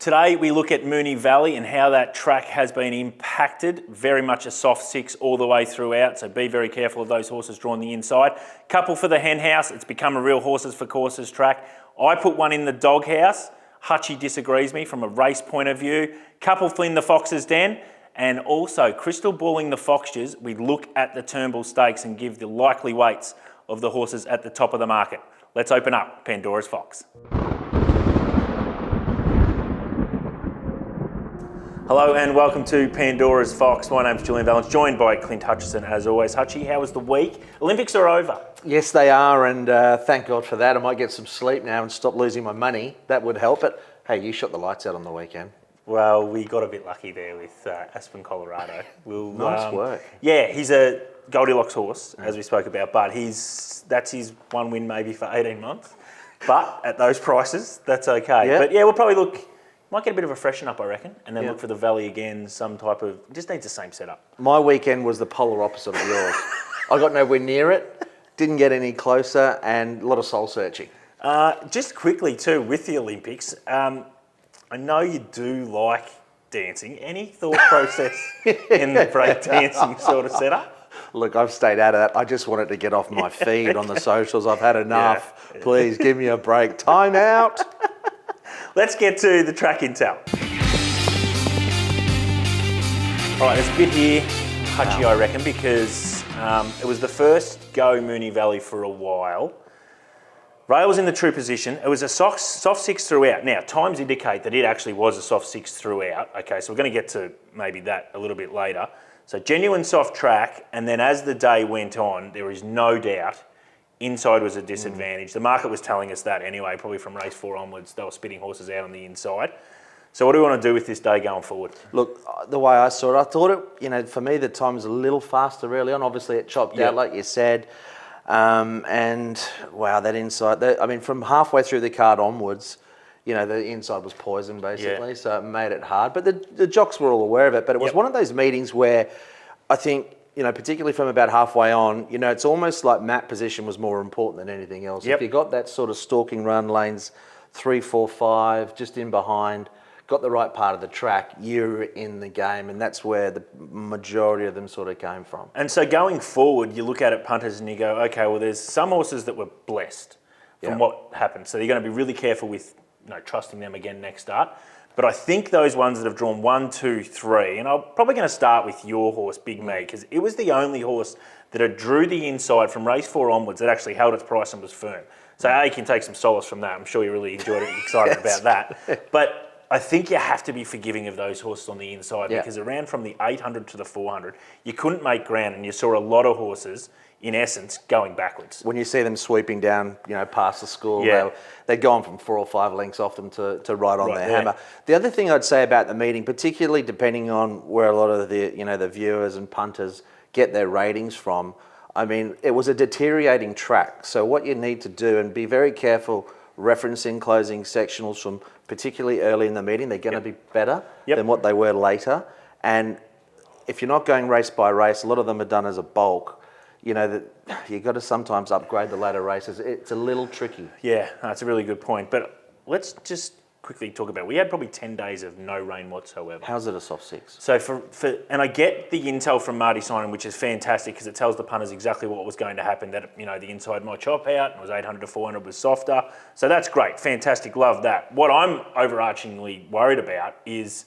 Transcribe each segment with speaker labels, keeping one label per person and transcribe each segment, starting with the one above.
Speaker 1: Today we look at Moonee Valley and how that track has been impacted. Very much a soft six all the way throughout, so be very careful of those horses drawn the inside. Couple for the Hen House, it's become a real horses for courses track. I put one in the Dog House. Hutchie disagrees me from a race point of view. Couple in the Fox's Den, and also crystal balling the Foxtures. We look at the Turnbull Stakes and give the likely weights of the horses at the top of the market. Let's open up Pandora's Fox. Hello and welcome to Pandora's Fox. My name's Julian Valence, joined by Clint Hutchison as always. Hutchie, how was the week? Olympics are over.
Speaker 2: Yes, they are, and thank God for that. I might get some sleep now and stop losing my money. That would help. But hey, you shot the lights out on the weekend.
Speaker 1: Well, we got a bit lucky there with Aspen, Colorado.
Speaker 2: Nice work.
Speaker 1: Yeah, he's a Goldilocks horse, as we spoke about, but that's his one win maybe for 18 months. But at those prices, that's okay.
Speaker 2: Yeah.
Speaker 1: But yeah, we'll probably might get a bit of a freshen up, I reckon, and then look for the Valley again, some type of, just needs the same setup.
Speaker 2: My weekend was the polar opposite of yours. I got nowhere near it, didn't get any closer, and a lot of soul searching.
Speaker 1: Just quickly too, with the Olympics, I know you do like dancing. Any thought process in the break dancing sort of setup?
Speaker 2: Look, I've stayed out of that. I just wanted to get off my feed on the socials. I've had enough. Yeah. Please give me a break. Time out.
Speaker 1: Let's get to the track intel. All right, there's a bit here, Hutchie, I reckon, because it was the first go Moonee Valley for a while. Rail was in the true position. It was a soft six throughout. Now, times indicate that it actually was a soft six throughout. Okay, so we're going to get to maybe that a little bit later. So genuine soft track, and then as the day went on, there is no doubt inside was a disadvantage. The market was telling us that anyway, probably from race 4 onwards. They were spitting horses out on the inside. So what do we want to do with this day going forward? Look,
Speaker 2: the way I saw it, I thought it, for me, the time was a little faster early on. Obviously, it chopped out, like you said. And wow, that inside, from halfway through the card onwards, the inside was poison basically. So it made it hard. But the jocks were all aware of it. But it was one of those meetings where I think, particularly from about halfway on, it's almost like map position was more important than anything else. If you got that sort of stalking run, lanes 3, 4, 5, just in behind, got the right part of the track, you're in the game, and that's where the majority of them sort of came from.
Speaker 1: And so going forward, you look at it, punters, and you go, okay, well, there's some horses that were blessed from what happened. So you're going to be really careful with trusting them again next start. But I think those ones that have drawn 1, 2, 3, and I'm probably going to start with your horse, Big Me, because it was the only horse that had drew the inside from race 4 onwards that actually held its price and was firm. So you can take some solace from that. I'm sure you really enjoyed it and excited about that. But I think you have to be forgiving of those horses on the inside because it ran from the 800 to the 400. You couldn't make ground, and you saw a lot of horses, in essence, going backwards.
Speaker 2: When you see them sweeping down, past the school, they're going from 4 or 5 lengths off them to right on their hammer. The other thing I'd say about the meeting, particularly depending on where a lot of the the viewers and punters get their ratings from, it was a deteriorating track. So what you need to do, and be very careful referencing closing sectionals from particularly early in the meeting, they're going to be better than what they were later. And if you're not going race by race, a lot of them are done as a bulk. That you got to sometimes upgrade the later races. It's a little tricky.
Speaker 1: Yeah, that's a really good point. But let's just quickly talk about, we had probably 10 days of no rain whatsoever.
Speaker 2: How's it a soft six?
Speaker 1: So and I get the intel from Marty Simon, which is fantastic because it tells the punters exactly what was going to happen, that the inside might chop out, and it was 800 to 400 was softer. So that's great, fantastic, love that. What I'm overarchingly worried about is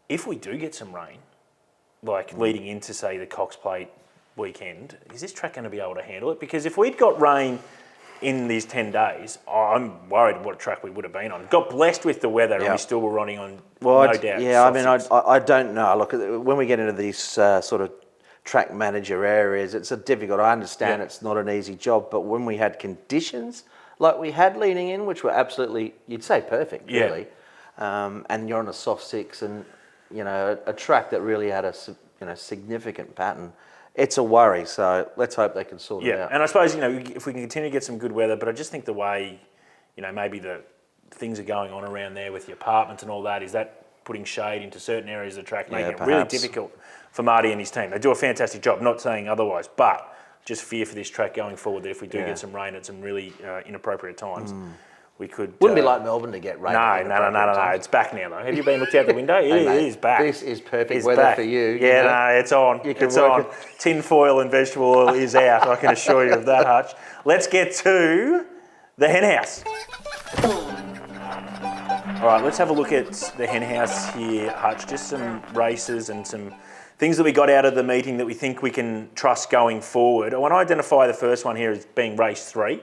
Speaker 1: if we do get some rain, like leading into, say, the Cox Plate weekend, is this track going to be able to handle it? Because if we'd got rain in these 10 days, I'm worried what a track we would have been on. Got blessed with the weather and we still were running on, no doubt.
Speaker 2: Yeah, I don't know. Look, when we get into these sort of track manager areas, it's a difficult, I understand it's not an easy job, but when we had conditions like we had leading in, which were absolutely, you'd say perfect, really, and you're on a soft six and, a track that really had a significant pattern, it's a worry, so let's hope they can sort it out.
Speaker 1: And I suppose, if we can continue to get some good weather, but I just think the way, maybe the things are going on around there with the apartments and all that, is that putting shade into certain areas of the track, making it really difficult for Marty and his team. They do a fantastic job, not saying otherwise, but just fear for this track going forward that if we do get some rain at some really inappropriate times, we could...
Speaker 2: Wouldn't be like Melbourne to get rated.
Speaker 1: No. It's back now, though. Have you been looked out the window? It is back.
Speaker 2: This is perfect weather for you.
Speaker 1: Yeah, no, it's on. It's on. Tin foil and vegetable oil is out, I can assure you of that, Hutch. Let's get to the Hen House. All right, let's have a look at the Hen House here, Hutch. Just some races and some things that we got out of the meeting that we think we can trust going forward. I want to identify the first one here as being race 3.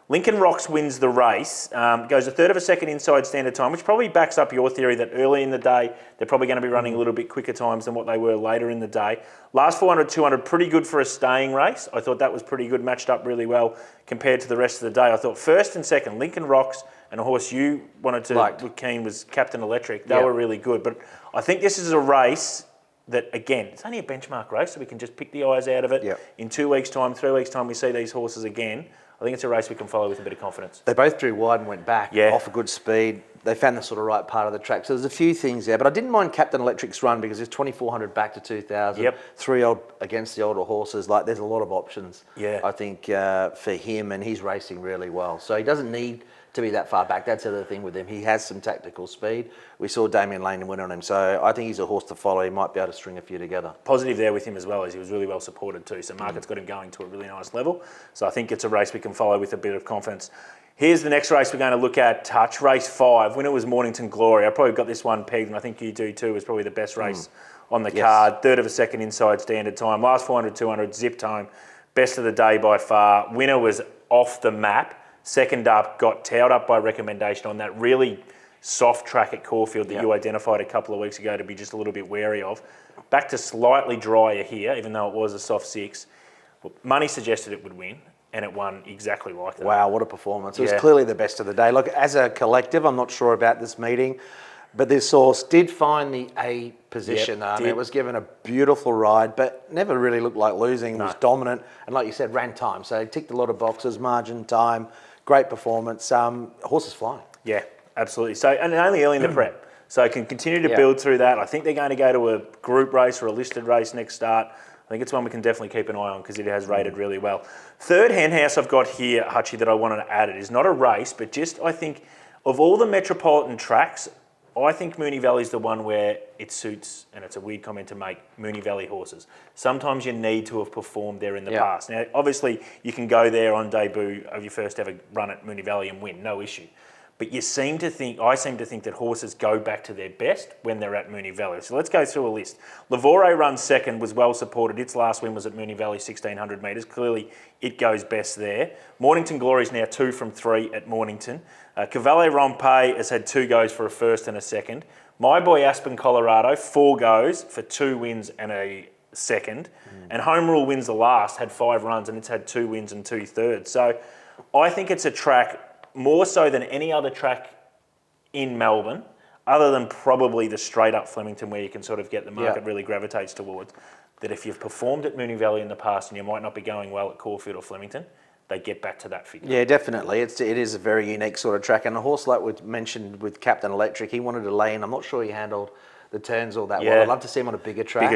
Speaker 1: Lincoln Rocks wins the race, goes a third of a second inside standard time, which probably backs up your theory that early in the day, they're probably going to be running a little bit quicker times than what they were later in the day. Last 400, 200, pretty good for a staying race. I thought that was pretty good, matched up really well compared to the rest of the day. I thought first and second, Lincoln Rocks and a horse you wanted to look keen was Captain Electric. They were really good. But I think this is a race that, again, it's only a benchmark race, so we can just pick the eyes out of it.
Speaker 2: Yep.
Speaker 1: In 2 weeks' time, 3 weeks' time, we see these horses again. I think it's a race we can follow with a bit of confidence.
Speaker 2: They both drew wide and went back off a good speed. They found the sort of right part of the track. So there's a few things there. But I didn't mind Captain Electric's run because there's 2,400 back to 2,000.
Speaker 1: Yep.
Speaker 2: 3 old against the older horses. Like, there's a lot of options, I think, for him. And he's racing really well. So he doesn't need to be that far back. That's the other thing with him. He has some tactical speed. We saw Damien Lane win on him. So I think he's a horse to follow. He might be able to string a few together.
Speaker 1: Positive there with him as well, as he was really well supported too. So market's got him going to a really nice level. So I think it's a race we can follow with a bit of confidence. Here's the next race we're going to look at, Touch. Race 5. Winner was Mornington Glory. I probably got this one pegged, and I think you do too. It was probably the best race on the card. Third of a second inside standard time. Last 400, 200, zipped home. Best of the day by far. Winner was off the map. Second up, got towed up by recommendation on that really soft track at Caulfield that you identified a couple of weeks ago to be just a little bit wary of. Back to slightly drier here, even though it was a soft 6. Money suggested it would win, and it won exactly like that.
Speaker 2: Wow, what a performance. It was clearly the best of the day. Look, as a collective, I'm not sure about this meeting, but this horse did find the A position. I mean, it was given a beautiful ride, but never really looked like losing. It was dominant, and like you said, ran time. So it ticked a lot of boxes, margin, time, great performance. Horse is flying.
Speaker 1: Yeah, absolutely. So, and only early in the prep. So it can continue to build through that. I think they're going to go to a group race or a listed race next start. I think it's one we can definitely keep an eye on because it has rated really well. Third Hen House I've got here, Hutchie, that I wanted to add. It is not a race, but just I think of all the metropolitan tracks, I think Moonee Valley is the one where it suits, and it's a weird comment to make, Moonee Valley horses. Sometimes you need to have performed there in the past. Now, obviously, you can go there on debut of your first ever run at Moonee Valley and win, no issue. But I seem to think that horses go back to their best when they're at Moonee Valley. So let's go through a list. Lavore runs second, was well supported. Its last win was at Moonee Valley, 1,600 metres. Clearly, it goes best there. Mornington Glory is now 2 from 3 at Mornington. Cavale Rompe has had 2 goes for a first and a second. My boy Aspen, Colorado, 4 goes for 2 wins and a second. And Home Rule wins the last, had 5 runs, and it's had 2 wins and 2 thirds. So I think it's a track more so than any other track in Melbourne, other than probably the straight up Flemington where you can sort of get the market really gravitates towards, that if you've performed at Moonee Valley in the past and you might not be going well at Caulfield or Flemington, they get back to that figure. Yeah,
Speaker 2: definitely. It is a very unique sort of track. And a horse like we mentioned with Captain Electric, he wanted to lay in. I'm not sure he handled the turns all that well. I'd love to see him on a bigger track.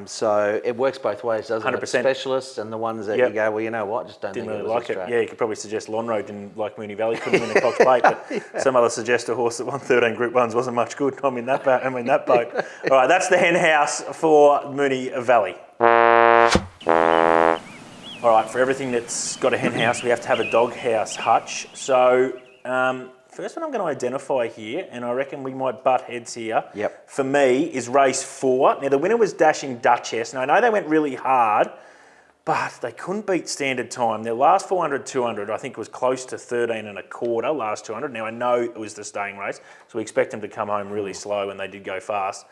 Speaker 2: So it works both ways, doesn't 100%. It? Specialists and the ones that you go, well, you know what, just don't
Speaker 1: didn't
Speaker 2: think
Speaker 1: really
Speaker 2: it was
Speaker 1: like it.
Speaker 2: track.
Speaker 1: Yeah, you could probably suggest Lonro didn't like Moonee Valley, couldn't win a Cox Plate, but some others suggest a horse that won 13 Group 1s wasn't much good. I'm in that boat. All right, that's the Hen House for Moonee Valley. All right, for everything that's got a hen house, we have to have a dog house, Hutch. So first one I'm going to identify here, and I reckon we might butt heads here, for me, is race 4. Now, the winner was Dashing Duchess, and I know they went really hard, but they couldn't beat standard time. Their last 400, 200, I think was close to 13 and a quarter, last 200. Now, I know it was the staying race, so we expect them to come home really slow, and they did go fast.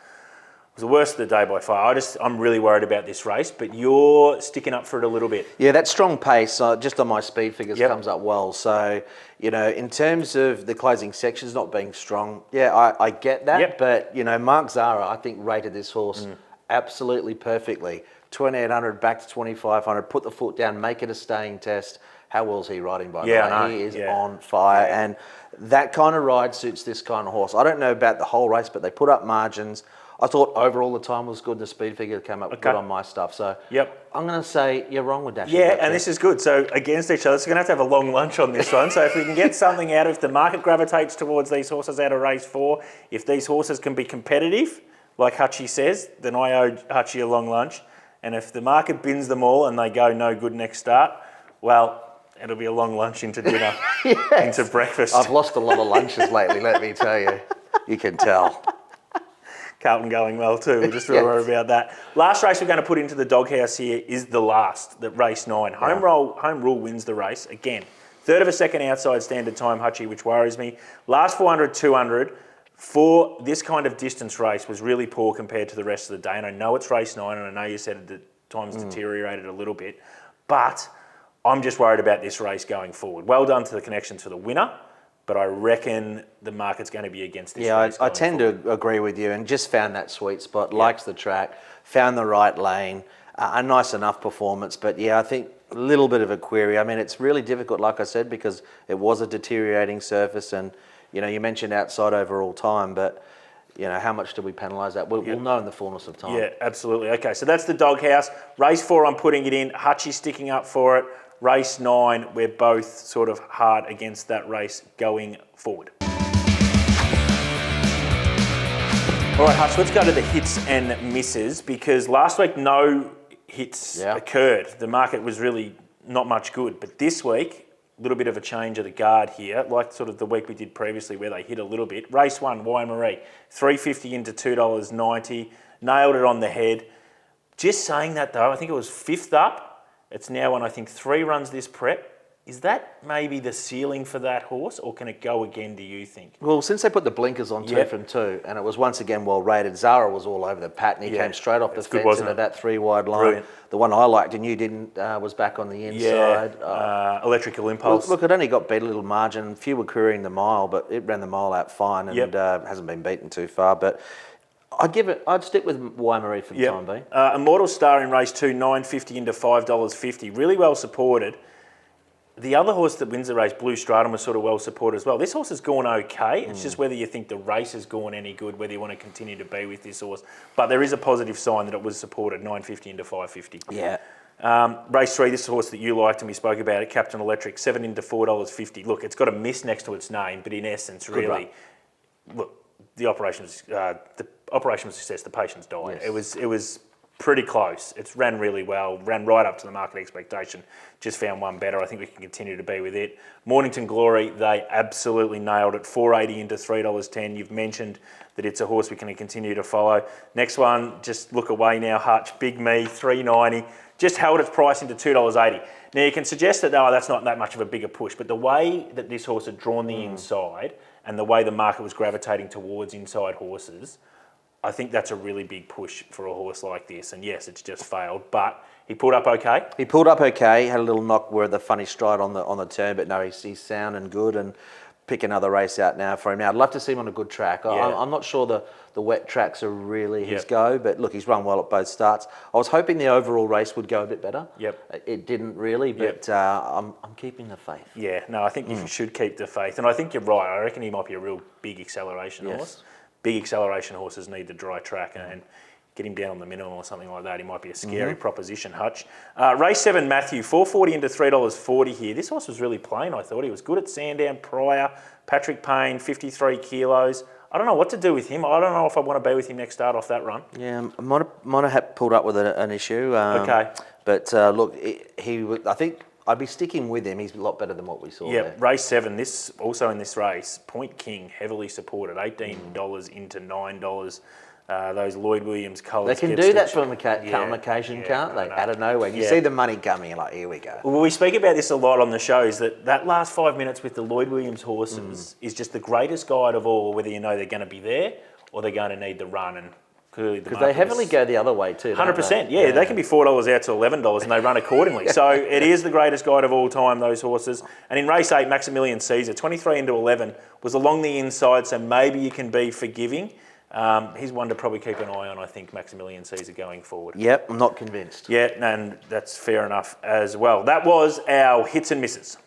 Speaker 1: It was the worst of the day by far. I'm really worried about this race, but you're sticking up for it a little bit.
Speaker 2: Yeah, that strong pace, just on my speed figures, comes up well. So, you know, in terms of the closing sections not being strong, I get that. But, you know, Mark Zara, I think, rated this horse absolutely perfectly. 2,800 back to 2,500, put the foot down, make it a staying test. How well's he riding by now? He is on fire. And that kind of ride suits this kind of horse. I don't know about the whole race, but they put up margins. I thought overall the time was good. The speed figure came up good on my stuff. So I'm going to say you're wrong with Dash.
Speaker 1: Yeah, and this is good. So against each other, so we're going to have a long lunch on this one. So if we can get something out, if the market gravitates towards these horses out of race 4, if these horses can be competitive, like Hutchie says, then I owe Hutchie a long lunch. And if the market bins them all and they go no good next start, well, it'll be a long lunch into dinner, into breakfast.
Speaker 2: I've lost a lot of lunches lately, let me tell you. You can tell.
Speaker 1: Carlton going well too, we'll just worry about that. Last race we're going to put into the doghouse here is the last, the race 9. Home rule wins the race. Again, third of a second outside standard time, Hutchie, which worries me. Last 400, 200 for this kind of distance race was really poor compared to the rest of the day. And I know it's race 9, and I know you said the time's deteriorated a little bit, but I'm just worried about this race going forward. Well done to the connections for the winner, but I reckon the market's going to be against this race.
Speaker 2: I tend to agree with you, and just found that sweet spot, likes the track, found the right lane, a nice enough performance. But I think a little bit of a query. I mean, it's really difficult, like I said, because it was a deteriorating surface, and you mentioned outside overall time, but how much do we penalise that? We'll know in the fullness of time.
Speaker 1: Yeah, absolutely. Okay, so that's the doghouse. Race 4, I'm putting it in. Hutchie sticking up for it. Race 9, we're both sort of hard against that race going forward. All right, Hutch, let's go to the hits and misses, because last week no hits occurred. The market was really not much good, but this week, a little bit of a change of the guard here, like sort of the week we did previously where they hit a little bit. Race 1, Marie, $3.50 into $2.90, nailed it on the head. Just saying that though, I think it was 5th up. It's now on, I think, 3 runs this prep. Is that maybe the ceiling for that horse, or can it go again, do you think?
Speaker 2: Well, since they put the blinkers on 2 from 2, and it was once again well rated, Zara was all over the pattern. He came straight off the fence into that 3-wide line. Brilliant. The one I liked and you didn't was back on the inside.
Speaker 1: Electrical Impulse.
Speaker 2: Look, it only got beat a little margin. Few were querying the mile, but it ran the mile out fine and hasn't been beaten too far. But I'd stick with Marie for the time being.
Speaker 1: Immortal Star in race 2, $9.50 into $5.50. Really well supported. The other horse that wins the race, Blue Stratum, was sort of well supported as well. This horse has gone okay. It's just whether you think the race has gone any good, whether you want to continue to be with this horse. But there is a positive sign that it was supported, $9.50 into $5.50.
Speaker 2: Yeah.
Speaker 1: Race 3, this is a horse that you liked and we spoke about it, Captain Electric, $7 into $4.50. Look, it's got a miss next to its name, but in essence, really, look, the operation was a success. The patients died. Yes. It was pretty close. It's ran really well, ran right up to the market expectation, just found one better. I think we can continue to be with it. Mornington Glory, they absolutely nailed it, $4.80 into $3.10. You've mentioned that it's a horse we can continue to follow. Next one, just look away now, Hutch, Big Me, $3.90, just held its price into $2.80. Now you can suggest that, that's not that much of a bigger push, but the way that this horse had drawn the inside and the way the market was gravitating towards inside horses, I think that's a really big push for a horse like this. And yes, it's just failed, but he pulled up okay.
Speaker 2: He pulled up okay, had a little knock where the funny stride on the turn, but no, he's sound and good, and pick another race out now for him. Now, I'd love to see him on a good track. I'm not sure the wet tracks are really his go, but look, he's run well at both starts. I was hoping the overall race would go a bit better. It didn't really, but I'm keeping the faith.
Speaker 1: Yeah, no, I think you should keep the faith. And I think you're right. I reckon he might be a real big acceleration horse. Big acceleration horses need the dry track, and get him down on the minimum or something like that. He might be a scary proposition, Hutch. Race 7, Matthew, $4.40 into $3.40 here. This horse was really plain, I thought. He was good at Sandown prior. Patrick Payne, 53 kilos. I don't know what to do with him. I don't know if I want to be with him next start off that run.
Speaker 2: Yeah, might have pulled up with an issue. But look, I think I'd be sticking with him. He's a lot better than what we saw there.
Speaker 1: Race 7, this also in this race, Point King, heavily supported, $18 into $9. Those Lloyd Williams colours.
Speaker 2: They can do that on occasion, can't they? Out of nowhere. You see the money coming, you're like, here we go.
Speaker 1: Well, we speak about this a lot on the shows, that last 5 minutes with the Lloyd Williams horses is just the greatest guide of all, whether you know they're going to be there or they're going to need the run. And
Speaker 2: because they heavily go the other way too.
Speaker 1: 100%, yeah. They can be $4 out to $11 and they run accordingly. So it is the greatest guide of all time, those horses. And in race 8, Maximilian Caesar, 23 into 11, was along the inside, so maybe you can be forgiving. He's one to probably keep an eye on, I think, Maximilian Caesar going forward.
Speaker 2: Yep, I'm not convinced.
Speaker 1: Yeah, and that's fair enough as well. That was our hits and misses.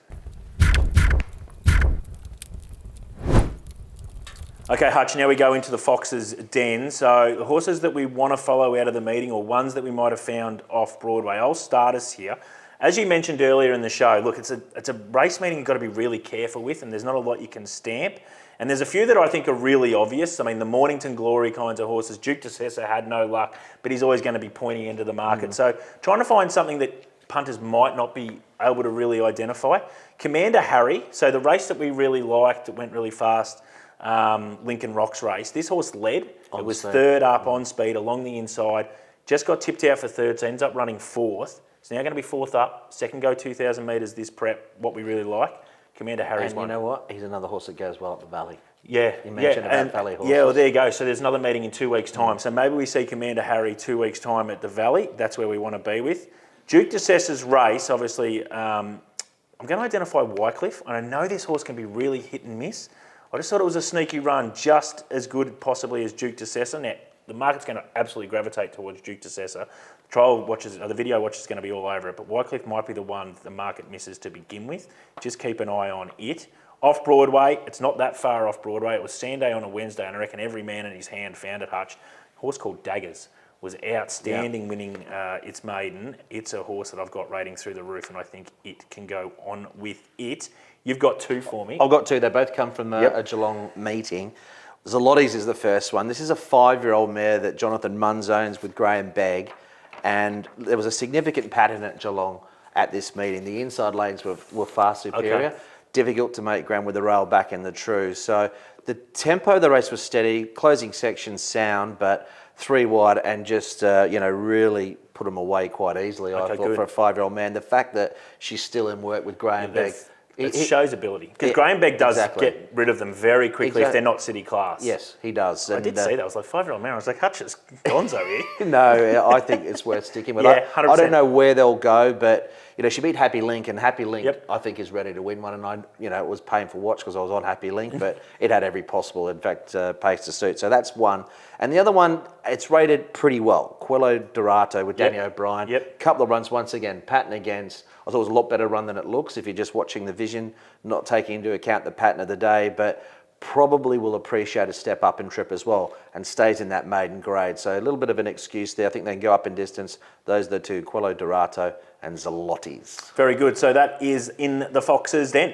Speaker 1: Okay, Hutch, now we go into the Fox's den. So the horses that we want to follow out of the meeting or ones that we might have found off Broadway. I'll start us here. As you mentioned earlier in the show, look, it's a race meeting you've got to be really careful with, and there's not a lot you can stamp. And there's a few that I think are really obvious. I mean, the Mornington Glory kinds of horses. Duke de Sessa had no luck, but he's always going to be pointing into the market. So trying to find something that punters might not be able to really identify. Commander Harry, so the race that we really liked, it went really fast, Lincoln Rocks race. This horse led. It was third up on speed along the inside. Just got tipped out for third, so ends up running fourth. It's now going to be fourth up. Second go 2,000 metres this prep, what we really like. Commander Harry's one.
Speaker 2: And you know what? He's another horse that goes well at the Valley.
Speaker 1: Yeah.
Speaker 2: You mentioned about Valley horses.
Speaker 1: Yeah, well, there you go. So there's another meeting in 2 weeks' time. So maybe we see Commander Harry 2 weeks' time at the Valley. That's where we want to be with. Duke de Sessa's race, obviously, I'm going to identify Wycliffe. And I know this horse can be really hit and miss. I just thought it was a sneaky run, just as good possibly as Duke de Sessa. Now, the market's going to absolutely gravitate towards Duke de Sessa. The video watchers are going to be all over it, but Wycliffe might be the one the market misses to begin with. Just keep an eye on it. Off Broadway, it's not that far off Broadway. It was Sunday on a Wednesday, and I reckon every man in his hand found it, Hutch. A horse called Daggers was outstanding, winning its maiden. It's a horse that I've got rating through the roof, and I think it can go on with it. You've got two for me.
Speaker 2: I've got two. They both come from a Geelong meeting. Zalotti's is the first one. This is a 5-year-old mare that Jonathan Munns owns with Graham Begg, and there was a significant pattern at Geelong at this meeting. The inside lanes were far superior.
Speaker 1: Okay.
Speaker 2: Difficult to make ground with the rail back and the true. So the tempo of the race was steady, closing section sound, but 3 wide and just really put them away quite easily. I thought for a 5-year-old man. The fact that she's still in work with Graham Begg.
Speaker 1: It shows ability. Because Graham Begg does get rid of them very quickly if they're not city class.
Speaker 2: Yes, he does.
Speaker 1: I did see that. I was like, 5-year-old man. I was like, Hutch, it's Gonzo here.
Speaker 2: No, I think it's worth sticking with.
Speaker 1: Yeah, 100%.
Speaker 2: I don't know where they'll go, but she beat Happy Link, and Happy Link I think is ready to win one. And it was painful watch because I was on Happy Link, but it had every possible, in fact, pace to suit. So that's one. And the other one, it's rated pretty well. Quello Dorato with Danny O'Brien. Couple of runs once again, pattern against. I thought it was a lot better run than it looks if you're just watching the vision, not taking into account the pattern of the day, but probably will appreciate a step up in trip as well and stays in that maiden grade. So a little bit of an excuse there. I think they can go up in distance. Those are the two, Quello Dorato and Zalotti's.
Speaker 1: Very good. So that is in the Fox's den.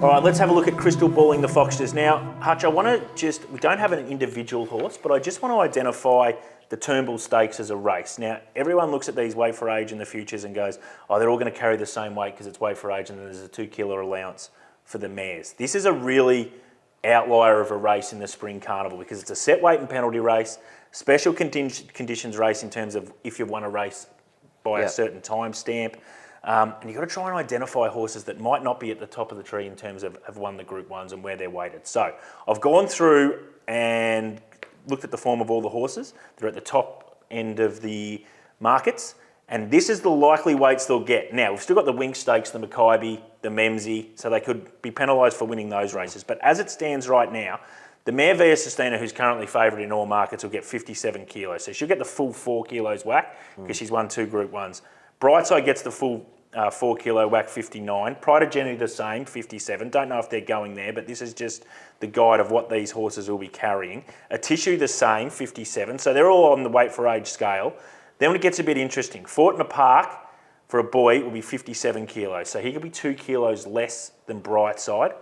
Speaker 1: All right, let's have a look at crystal balling the Foxtures. Now, Hutch, we don't have an individual horse, but I just want to identify the Turnbull Stakes as a race. Now, everyone looks at these weight for age in the futures and goes, oh, they're all going to carry the same weight because it's weight for age and there's a 2 kilo allowance for the mares. This is a really outlier of a race in the Spring Carnival because it's a set weight and penalty race, special conditions race in terms of if you've won a race by a certain time stamp. And you've got to try and identify horses that might not be at the top of the tree in terms of have won the Group 1s and where they're weighted. So I've gone through and looked at the form of all the horses. They're at the top end of the markets, and this is the likely weights they'll get. Now, we've still got the Wink Stakes, the Mackay, the Memsey, so they could be penalised for winning those races. But as it stands right now, the mare Via Sustina, who's currently favourite in all markets, will get 57 kilos. So she'll get the full 4 kilos whack because she's won 2 Group 1s. Brightside gets the full 4 kilo whack, 59. Pride of Jenny the same, 57. Don't know if they're going there, but this is just the guide of what these horses will be carrying. A Tissue the same, 57. So they're all on the weight for age scale. Then when it gets a bit interesting, Fortuna Park for a boy will be 57 kilos. So he could be 2 kilos less than Brightside.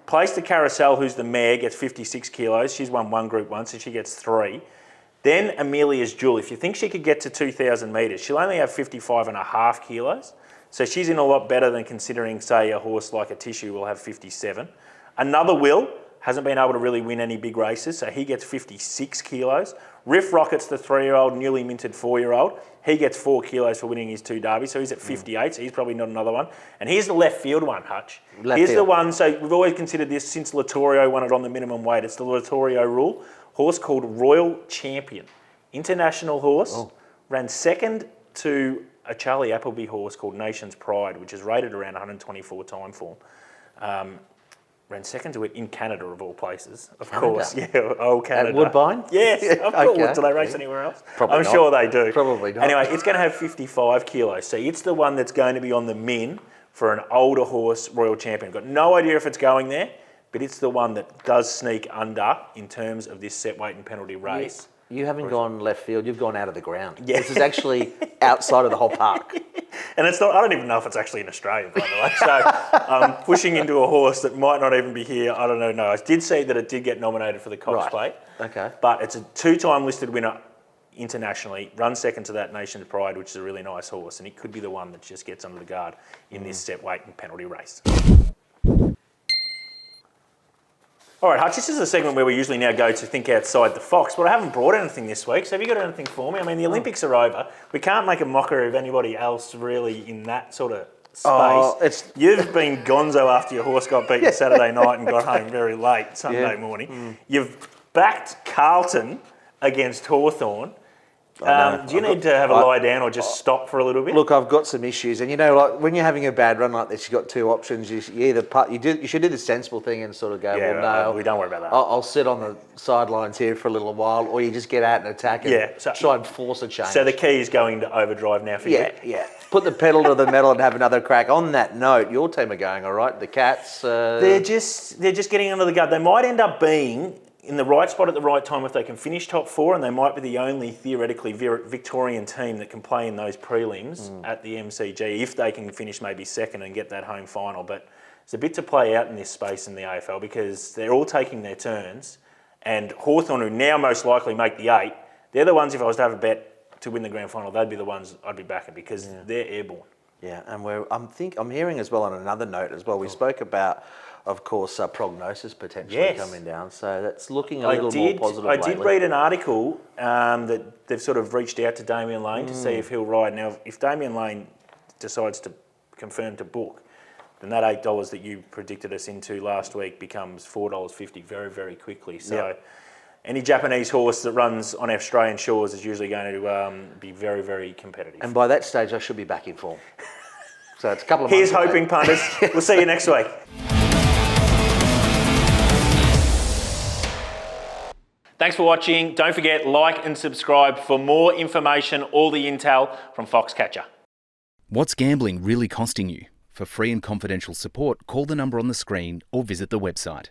Speaker 1: Place the Carousel, who's the mare, gets 56 kilos. She's won 1 Group 1, so she gets 3. Then Amelia's Jewel. If you think she could get to 2,000 metres, she'll only have 55.5 kilos. So she's in a lot better than considering, say, a horse like a Tissue will have 57. Another Will hasn't been able to really win any big races, so he gets 56 kilos. Riff Rocket's the 3-year-old, newly minted 4-year-old. He gets 4 kilos for winning his 2 derbies, so he's at 58, so he's probably not another one. And here's the left field one, Hutch. The one, so we've always considered this since Latorio won it on the minimum weight. It's the Latorio rule. Horse called Royal Champion. International horse. Ran second to a Charlie Appleby horse called Nation's Pride, which is rated around 124 time form. Ran second to it in Canada, of all places, of course. Yeah, Canada.
Speaker 2: At Woodbine?
Speaker 1: Yes, of course. Do they race anywhere else?
Speaker 2: Probably not.
Speaker 1: Sure they do.
Speaker 2: Probably not.
Speaker 1: Anyway, it's going to have 55 kilos. So it's the one that's going to be on the min for an older horse Royal Champion. Got no idea if it's going there, but it's the one that does sneak under in terms of this set weight and penalty race.
Speaker 2: You haven't gone left field, you've gone out of the ground.
Speaker 1: Yeah.
Speaker 2: This is actually outside of the whole park.
Speaker 1: And it's not, I don't even know if it's actually in Australia, by the way. So pushing into a horse that might not even be here, I don't know. No, I did see that it did get nominated for the Cox Plate.
Speaker 2: Okay.
Speaker 1: But it's a 2-time listed winner internationally, runs second to that Nation's Pride, which is a really nice horse, and it could be the one that just gets under the guard in this set weight and penalty race. All right, Hutch, this is a segment where we usually now go to think outside the fox, but I haven't brought anything this week, so have you got anything for me? I mean, the Olympics are over. We can't make a mockery of anybody else really in that sort of space. You've been gonzo after your horse got beaten Saturday night and got home very late Sunday morning. You've backed Carlton against Hawthorn. Do you need to have a lie down or just stop for a little bit?
Speaker 2: Look, I've got some issues, and like when you're having a bad run like this, you've got two options. You should do the sensible thing and sort of go,
Speaker 1: we don't worry about that.
Speaker 2: I'll sit on the sidelines here for a little while, or you just get out and attack and try and force a change.
Speaker 1: So the key is going to overdrive now for you?
Speaker 2: Yeah. Put the pedal to the metal and have another crack. On that note, your team are going all right. The Cats.
Speaker 1: They're just getting under the guard. They might end up being in the right spot at the right time if they can finish top 4, and they might be the only theoretically Victorian team that can play in those prelims at the MCG if they can finish maybe second and get that home final. But there's a bit to play out in this space in the AFL because they're all taking their turns, and Hawthorn, who now most likely make the 8, they're the ones, if I was to have a bet to win the grand final, they'd be the ones I'd be backing because they're airborne. Yeah,
Speaker 2: and I'm hearing as well on another note as well. We spoke about, of course, prognosis potentially coming down. So that's looking a little more positive
Speaker 1: I did read an article that they've sort of reached out to Damien Lane to see if he'll ride. Now, if Damien Lane decides to confirm to book, then that $8 that you predicted us into last week becomes $4.50 very, very quickly. So any Japanese horse that runs on Australian shores is usually going to be very, very competitive.
Speaker 2: And by that stage, I should be back in form. So it's a couple of months
Speaker 1: Here's hoping, punters. We'll see you next week. Thanks for watching. Don't forget, like and subscribe for more information, all the intel from Foxcatcher.
Speaker 3: What's gambling really costing you? For free and confidential support, call the number on the screen or visit the website.